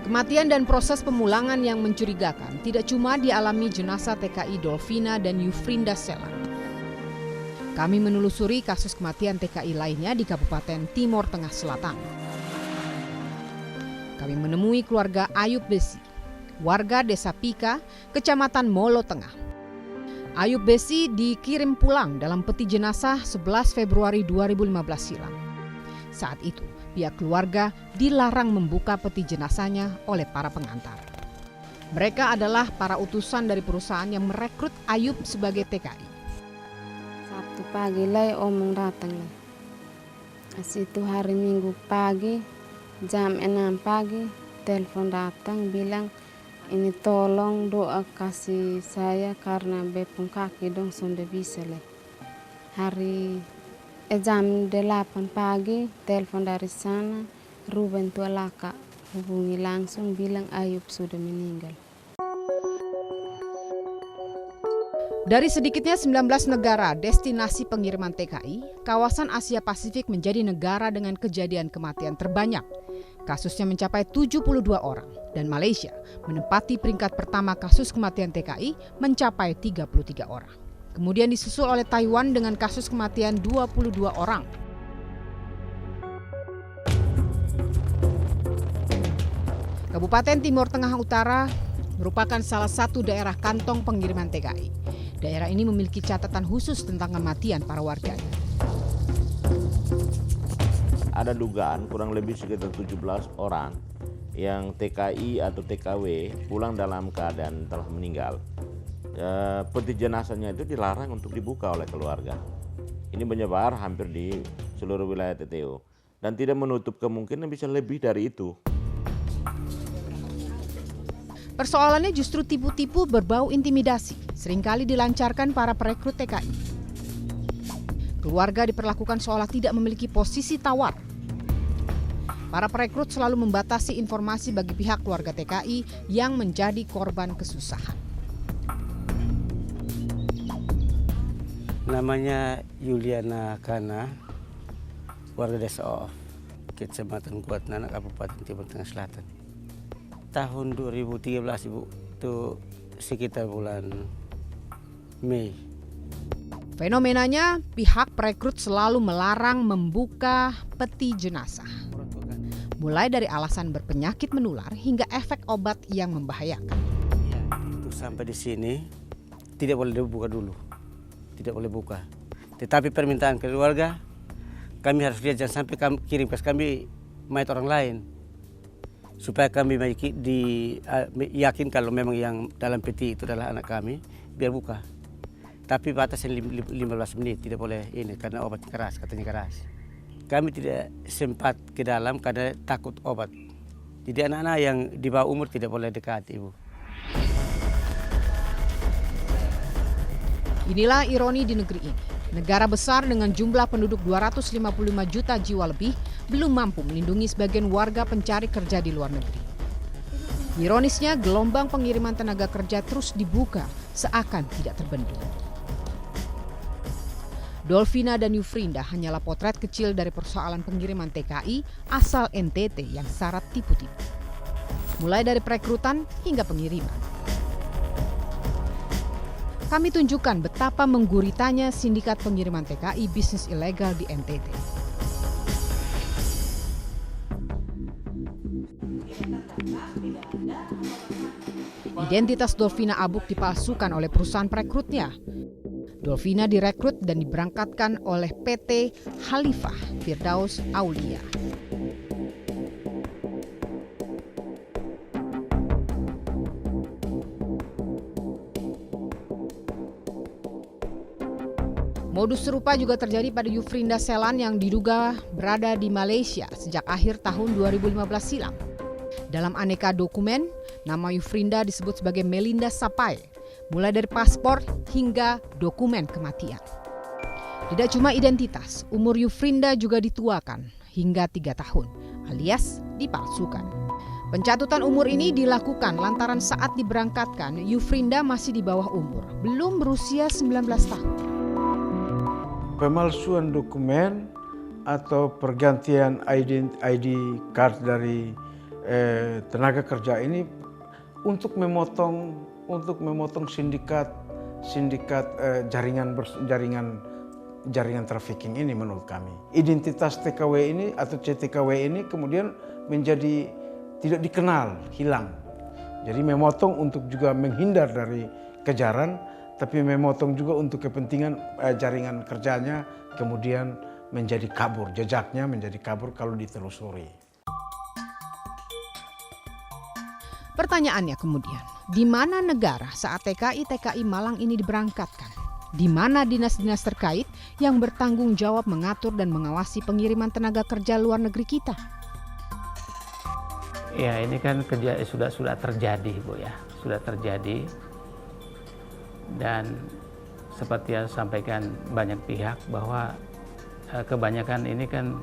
Kematian dan proses pemulangan yang mencurigakan tidak cuma dialami jenazah TKI Dolfina dan Yufrinda Selan. Kami menelusuri kasus kematian TKI lainnya di Kabupaten Timor Tengah Selatan. Kami menemui keluarga Ayub Besi, warga Desa Pika, Kecamatan Molo Tengah. Ayub Besi dikirim pulang dalam peti jenazah 11 Februari 2015 silam. Saat itu, pihak keluarga dilarang membuka peti jenazahnya oleh para pengantar. Mereka adalah para utusan dari perusahaan yang merekrut Ayub sebagai TKI. Sabtu pagi lah omong datang lah. Itu hari Minggu pagi, jam 6 pagi, telepon datang bilang, ini tolong doa kasih saya karena bepung kaki dong sudah bisa lah. Jam 8 pagi, telepon dari sana, Ruben Tualaka hubungi langsung bilang Ayub sudah meninggal. Dari sedikitnya 19 negara destinasi pengiriman TKI, kawasan Asia Pasifik menjadi negara dengan kejadian kematian terbanyak. Kasusnya mencapai 72 orang dan Malaysia menempati peringkat pertama kasus kematian TKI mencapai 33 orang. Kemudian disusul oleh Taiwan dengan kasus kematian 22 orang. Kabupaten Timor Tengah Utara merupakan salah satu daerah kantong pengiriman TKI. Daerah ini memiliki catatan khusus tentang kematian para warganya. Ada dugaan kurang lebih sekitar 17 orang yang TKI atau TKW pulang dalam keadaan telah meninggal. Peti jenazahnya itu dilarang untuk dibuka oleh keluarga. Ini menyebar hampir di seluruh wilayah TTO dan tidak menutup kemungkinan bisa lebih dari itu. Persoalannya justru tipu-tipu berbau intimidasi, seringkali dilancarkan para perekrut TKI. Keluarga diperlakukan seolah tidak memiliki posisi tawar. Para perekrut selalu membatasi informasi bagi pihak keluarga TKI yang menjadi korban kesusahan. Namanya Yuliana Kana, warga Desa Oof, Kecamatan Kuatnana, Kabupaten Timor Tengah Selatan. Tahun 2013 Ibu, itu sekitar bulan Mei. Fenomenanya, pihak perekrut selalu melarang membuka peti jenazah. Mulai dari alasan berpenyakit menular hingga efek obat yang membahayakan. Ya, itu sampai di sini tidak boleh dibuka dulu. Tidak boleh buka. Tetapi permintaan keluarga, kami harus lihat jangan sampai kami kirim ke kami mayat orang lain. Supaya kami yakin kalau memang yang dalam peti itu adalah anak kami, biar buka. Tapi batasnya 15 menit, tidak boleh ini karena obat keras, katanya keras. Kami tidak sempat ke dalam karena takut obat. Jadi anak-anak yang di bawah umur tidak boleh dekat, Ibu. Inilah ironi di negeri ini. Negara besar dengan jumlah penduduk 255 juta jiwa lebih belum mampu melindungi sebagian warga pencari kerja di luar negeri. Ironisnya, gelombang pengiriman tenaga kerja terus dibuka seakan tidak terbendung. Dolfina dan Yufrinda hanyalah potret kecil dari persoalan pengiriman TKI asal NTT yang syarat tipu-tipu. Mulai dari perekrutan hingga pengiriman. Kami tunjukkan betapa mengguritanya sindikat pengiriman TKI bisnis ilegal di NTT. Identitas Dolfina Abuk dipalsukan oleh perusahaan perekrutnya. Dolfina direkrut dan diberangkatkan oleh PT Khalifah Firdaus Aulia. Modus serupa juga terjadi pada Yufrinda Selan yang diduga berada di Malaysia sejak akhir tahun 2015 silam. Dalam aneka dokumen, nama Yufrinda disebut sebagai Melinda Sapai, mulai dari paspor hingga dokumen kematian. Tidak cuma identitas, umur Yufrinda juga dituakan hingga 3 tahun, alias dipalsukan. Pencatutan umur ini dilakukan lantaran saat diberangkatkan, Yufrinda masih di bawah umur, belum berusia 19 tahun. Pemalsuan dokumen atau pergantian ID card dari tenaga kerja ini untuk memotong sindikat jaringan trafficking ini menurut kami. Identitas TKW ini atau CTKW ini kemudian menjadi tidak dikenal, hilang. Jadi memotong untuk juga menghindar dari kejaran, tapi memotong juga untuk kepentingan jaringan kerjanya kemudian menjadi kabur, jejaknya menjadi kabur kalau ditelusuri. Pertanyaannya kemudian, di mana negara saat TKI Malang ini diberangkatkan? Di mana dinas-dinas terkait yang bertanggung jawab mengatur dan mengawasi pengiriman tenaga kerja luar negeri kita? Ya, ini kan kerja sudah terjadi, Bu ya. Sudah terjadi. Dan seperti yang sampaikan banyak pihak bahwa kebanyakan ini kan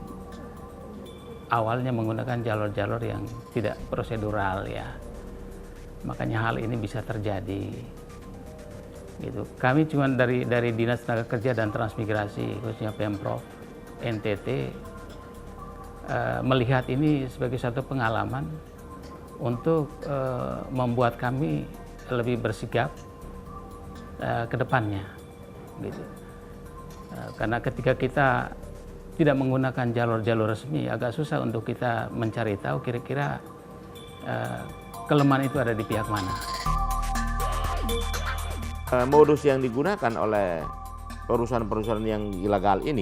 awalnya menggunakan jalur-jalur yang tidak prosedural ya. Makanya hal ini bisa terjadi. Gitu. Kami cuma dari Dinas Tenaga Kerja dan Transmigrasi, khususnya Pemprov NTT, melihat ini sebagai satu pengalaman untuk membuat kami lebih bersikap ke depannya. Gitu. Karena ketika kita tidak menggunakan jalur-jalur resmi, agak susah untuk kita mencari tahu kira-kira kelemahan itu ada di pihak mana. Modus yang digunakan oleh perusahaan-perusahaan yang ilegal ini